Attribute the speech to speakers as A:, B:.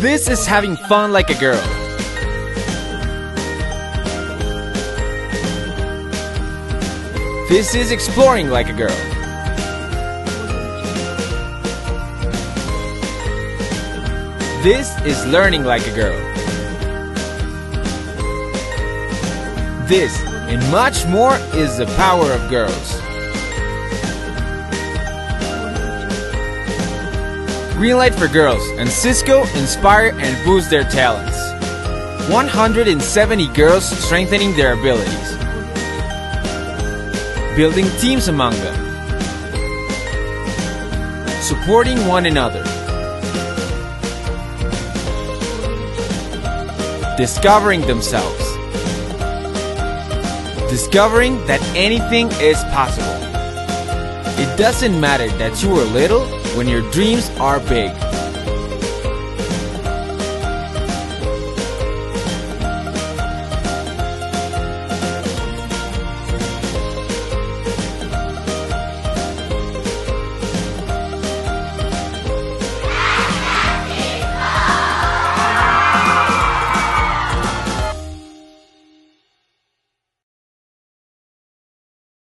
A: This is having fun like a girl. This is exploring like a girl. This is learning like a girl. This and much more is the power of girls. Green light for girls, and Cisco inspire and boost their talents. 170 girls strengthening their abilities. Building teams among them. Supporting one another. Discovering themselves. Discovering that anything is possible. It doesn't matter that you are little when your dreams are big.